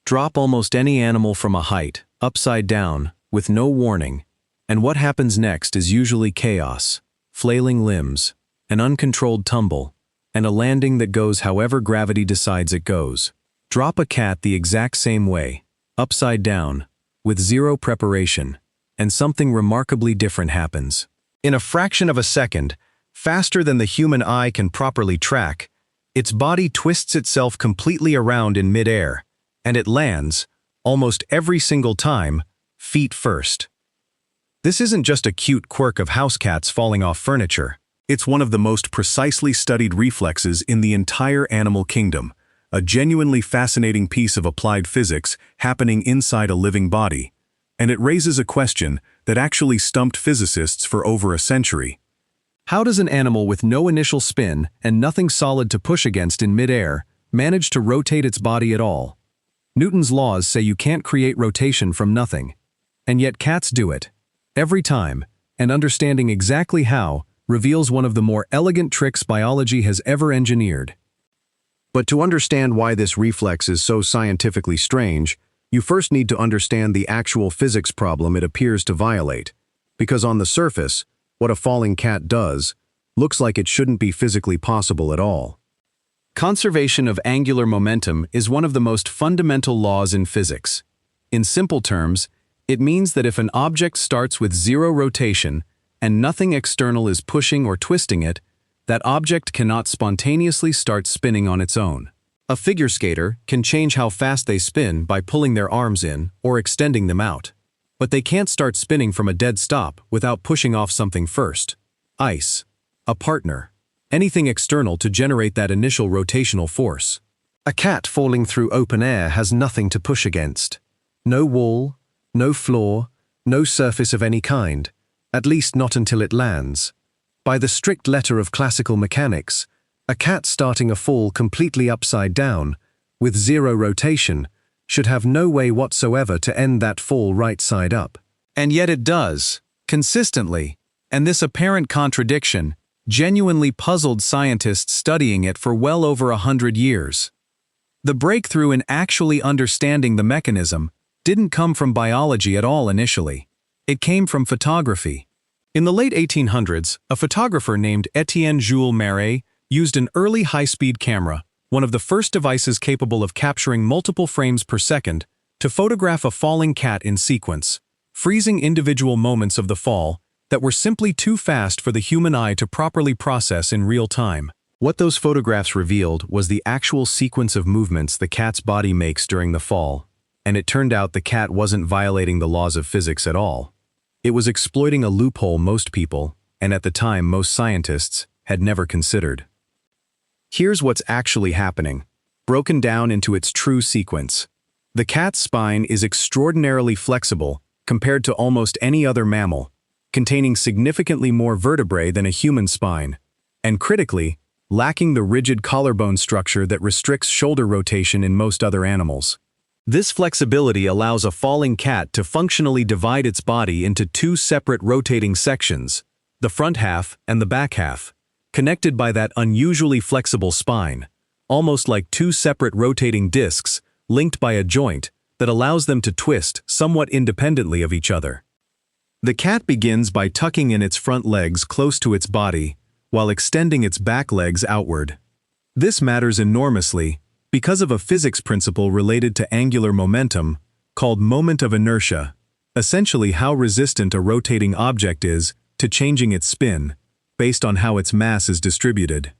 Drop almost any animal from a height, upside down, with no warning, and what happens next is usually chaos, flailing limbs, an uncontrolled tumble, and a landing that goes however gravity decides it goes. Drop a cat the exact same way, upside down, with zero preparation, and something remarkably different happens. In a fraction of a second, faster than the human eye can properly track, its body twists itself completely around in midair, and it lands, almost every single time, feet first. This isn't just a cute quirk of house cats falling off furniture. It's one of the most precisely studied reflexes in the entire animal kingdom, a genuinely fascinating piece of applied physics happening inside a living body. And it raises a question that actually stumped physicists for over a century. How does an animal with no initial spin and nothing solid to push against in midair manage to rotate its body at all? Newton's laws say you can't create rotation from nothing. And yet cats do it. Every time, and understanding exactly how reveals one of the more elegant tricks biology has ever engineered. But to understand why this reflex is so scientifically strange, you first need to understand the actual physics problem it appears to violate. Because on the surface, what a falling cat does looks like it shouldn't be physically possible at all. Conservation of angular momentum is one of the most fundamental laws in physics. In simple terms, it means that if an object starts with zero rotation and nothing external is pushing or twisting it, that object cannot spontaneously start spinning on its own. A figure skater can change how fast they spin by pulling their arms in or extending them out. But they can't start spinning from a dead stop without pushing off something first. Ice, a partner, anything external to generate that initial rotational force. A cat falling through open air has nothing to push against. No wall, no floor, no surface of any kind, at least not until it lands. By the strict letter of classical mechanics, a cat starting a fall completely upside down, with zero rotation, should have no way whatsoever to end that fall right side up. And yet it does, consistently, and this apparent contradiction genuinely puzzled scientists studying it for well over 100 years. The breakthrough in actually understanding the mechanism didn't come from biology at all initially. It came from photography. In the late 1800s, a photographer named Étienne Jules Marey used an early high-speed camera, one of the first devices capable of capturing multiple frames per second, to photograph a falling cat in sequence, freezing individual moments of the fall that were simply too fast for the human eye to properly process in real time. What those photographs revealed was the actual sequence of movements the cat's body makes during the fall, and it turned out the cat wasn't violating the laws of physics at all. It was exploiting a loophole most people, and at the time most scientists, had never considered. Here's what's actually happening, broken down into its true sequence. The cat's spine is extraordinarily flexible compared to almost any other mammal, containing significantly more vertebrae than a human spine, and critically, lacking the rigid collarbone structure that restricts shoulder rotation in most other animals. This flexibility allows a falling cat to functionally divide its body into two separate rotating sections, the front half and the back half, connected by that unusually flexible spine, almost like two separate rotating discs linked by a joint that allows them to twist somewhat independently of each other. The cat begins by tucking in its front legs close to its body while extending its back legs outward. This matters enormously because of a physics principle related to angular momentum called moment of inertia, essentially how resistant a rotating object is to changing its spin based on how its mass is distributed.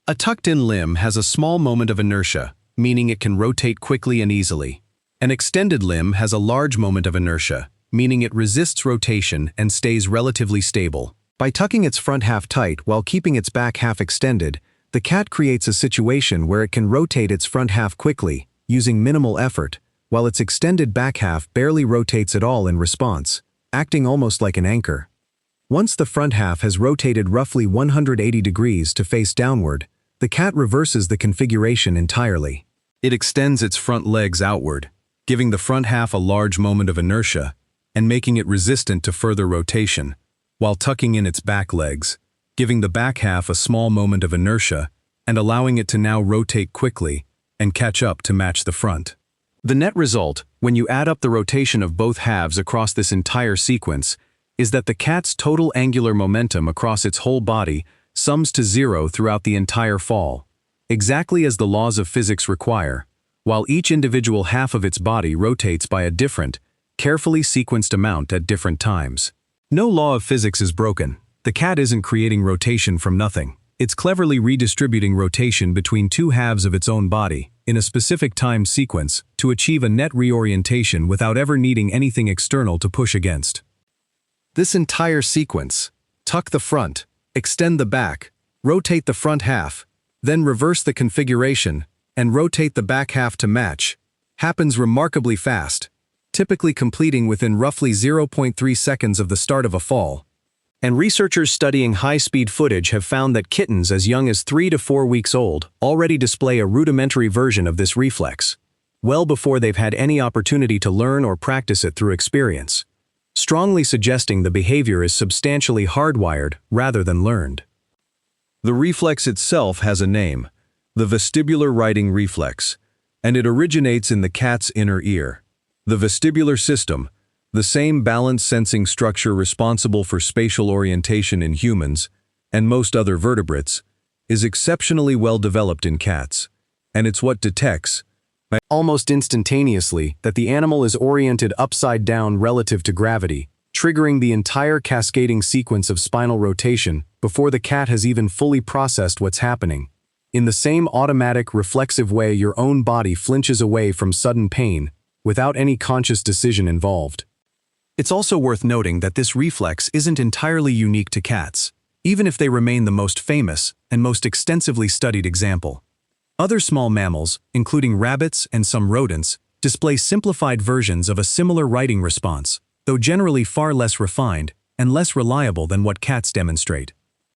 A tucked-in limb has a small moment of inertia, meaning it can rotate quickly and easily. An extended limb has a large moment of inertia, meaning it resists rotation and stays relatively stable. By tucking its front half tight while keeping its back half extended, the cat creates a situation where it can rotate its front half quickly, using minimal effort, while its extended back half barely rotates at all in response, acting almost like an anchor. Once the front half has rotated roughly 180 degrees to face downward, the cat reverses the configuration entirely. It extends its front legs outward, giving the front half a large moment of inertia and making it resistant to further rotation, while tucking in its back legs, giving the back half a small moment of inertia and allowing it to now rotate quickly and catch up to match the front. The net result, when you add up the rotation of both halves across this entire sequence, is that the cat's total angular momentum across its whole body sums to 0 throughout the entire fall, exactly as the laws of physics require, while each individual half of its body rotates by a different, carefully sequenced amount at different times. No law of physics is broken. The cat isn't creating rotation from nothing. It's cleverly redistributing rotation between two halves of its own body, in a specific time sequence, to achieve a net reorientation without ever needing anything external to push against. This entire sequence, tuck the front, extend the back, rotate the front half, then reverse the configuration, and rotate the back half to match, happens remarkably fast, typically completing within roughly 0.3 seconds of the start of a fall. And researchers studying high-speed footage have found that kittens as young as 3 to 4 weeks old already display a rudimentary version of this reflex, well before they've had any opportunity to learn or practice it through experience, strongly suggesting the behavior is substantially hardwired rather than learned. The reflex itself has a name, the vestibular righting reflex, and it originates in the cat's inner ear. The vestibular system, the same balance sensing structure responsible for spatial orientation in humans and most other vertebrates, is exceptionally well developed in cats, and it's what detects, almost instantaneously, that the animal is oriented upside down relative to gravity, triggering the entire cascading sequence of spinal rotation before the cat has even fully processed what's happening. In the same automatic, reflexive way your own body flinches away from sudden pain, without any conscious decision involved. It's also worth noting that this reflex isn't entirely unique to cats, even if they remain the most famous and most extensively studied example. Other small mammals, including rabbits and some rodents, display simplified versions of a similar righting response, though generally far less refined and less reliable than what cats demonstrate.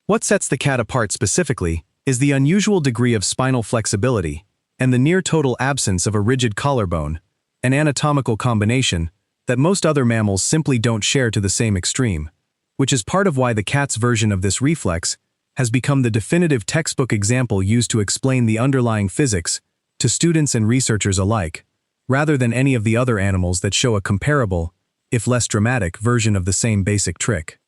What sets the cat apart specifically is the unusual degree of spinal flexibility and the near-total absence of a rigid collarbone, an anatomical combination that most other mammals simply don't share to the same extreme, which is part of why the cat's version of this reflex has become the definitive textbook example used to explain the underlying physics to students and researchers alike, rather than any of the other animals that show a comparable, if less dramatic, version of the same basic trick.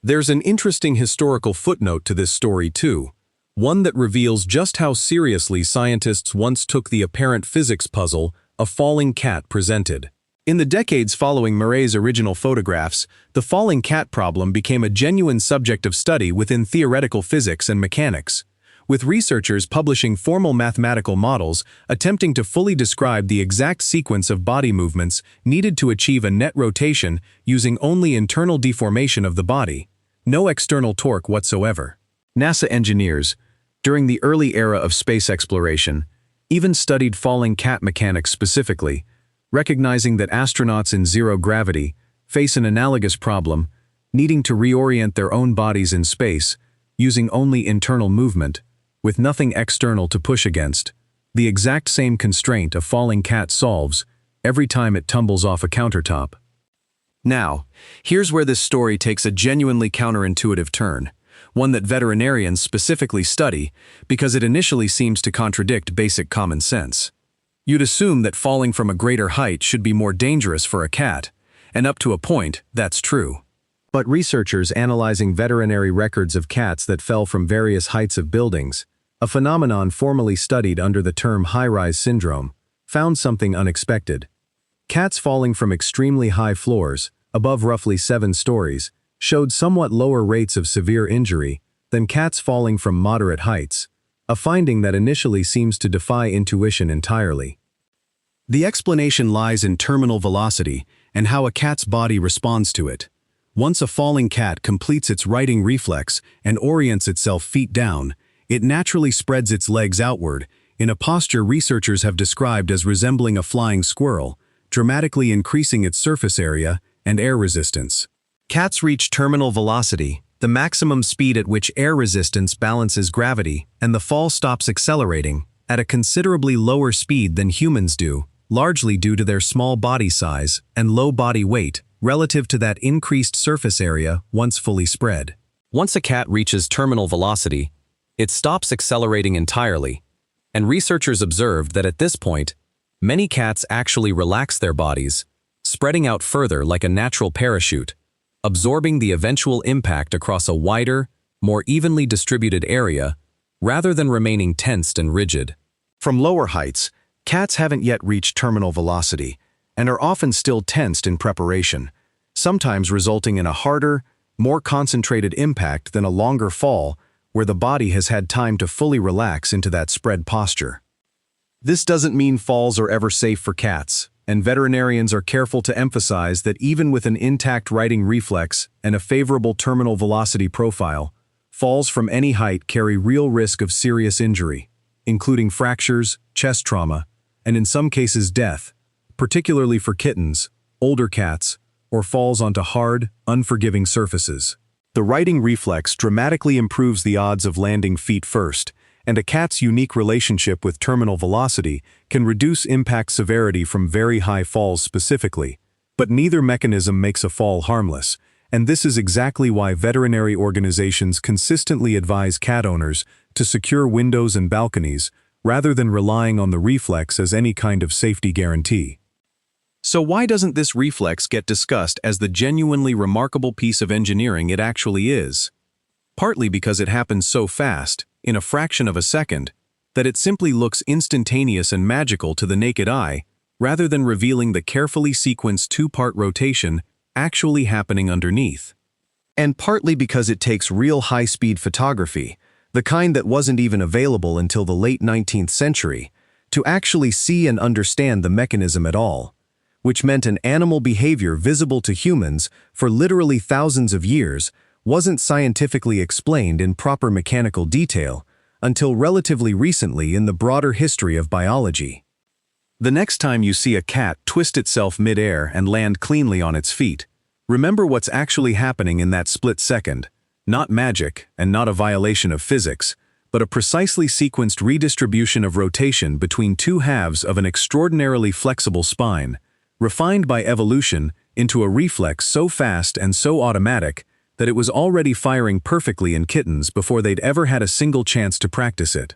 There's an interesting historical footnote to this story too, one that reveals just how seriously scientists once took the apparent physics puzzle a falling cat presented. In the decades following Murray's original photographs, the falling cat problem became a genuine subject of study within theoretical physics and mechanics, with researchers publishing formal mathematical models attempting to fully describe the exact sequence of body movements needed to achieve a net rotation using only internal deformation of the body, no external torque whatsoever. NASA engineers, during the early era of space exploration, even studied falling cat mechanics specifically, recognizing that astronauts in zero gravity face an analogous problem, needing to reorient their own bodies in space, using only internal movement, with nothing external to push against, the exact same constraint a falling cat solves every time it tumbles off a countertop. Now, here's where this story takes a genuinely counterintuitive turn, one that veterinarians specifically study because it initially seems to contradict basic common sense. You'd assume that falling from a greater height should be more dangerous for a cat, and up to a point, that's true. But researchers analyzing veterinary records of cats that fell from various heights of buildings, a phenomenon formerly studied under the term high-rise syndrome, found something unexpected. Cats falling from extremely high floors, above roughly 7 stories, showed somewhat lower rates of severe injury than cats falling from moderate heights, a finding that initially seems to defy intuition entirely. The explanation lies in terminal velocity and how a cat's body responds to it. Once a falling cat completes its righting reflex and orients itself feet down, it naturally spreads its legs outward in a posture researchers have described as resembling a flying squirrel, dramatically increasing its surface area and air resistance. Cats reach terminal velocity, the maximum speed at which air resistance balances gravity, and the fall stops accelerating, at a considerably lower speed than humans do, largely due to their small body size and low body weight relative to that increased surface area once fully spread. Once a cat reaches terminal velocity, it stops accelerating entirely, and researchers observed that at this point, Many cats actually relax their bodies, spreading out further like a natural parachute, absorbing the eventual impact across a wider, more evenly distributed area, rather than remaining tensed and rigid. From lower heights, cats haven't yet reached terminal velocity and are often still tensed in preparation, sometimes resulting in a harder, more concentrated impact than a longer fall where the body has had time to fully relax into that spread posture. This doesn't mean falls are ever safe for cats, and veterinarians are careful to emphasize that even with an intact riding reflex and a favorable terminal velocity profile, falls from any height carry real risk of serious injury, including fractures, chest trauma, and in some cases death, particularly for kittens, older cats, or falls onto hard, unforgiving surfaces. The riding reflex dramatically improves the odds of landing feet first, and a cat's unique relationship with terminal velocity can reduce impact severity from very high falls specifically. But neither mechanism makes a fall harmless, and this is exactly why veterinary organizations consistently advise cat owners to secure windows and balconies rather than relying on the reflex as any kind of safety guarantee. So why doesn't this reflex get discussed as the genuinely remarkable piece of engineering it actually is? Partly because it happens so fast, in a fraction of a second, that it simply looks instantaneous and magical to the naked eye, rather than revealing the carefully sequenced two-part rotation actually happening underneath. And partly because it takes real high-speed photography, the kind that wasn't even available until the late 19th century, to actually see and understand the mechanism at all, which meant an animal behavior visible to humans for literally thousands of years wasn't scientifically explained in proper mechanical detail until relatively recently in the broader history of biology. The next time you see a cat twist itself mid-air and land cleanly on its feet, remember what's actually happening in that split second, not magic and not a violation of physics, but a precisely sequenced redistribution of rotation between two halves of an extraordinarily flexible spine, refined by evolution into a reflex so fast and so automatic that it was already firing perfectly in kittens before they'd ever had a single chance to practice it.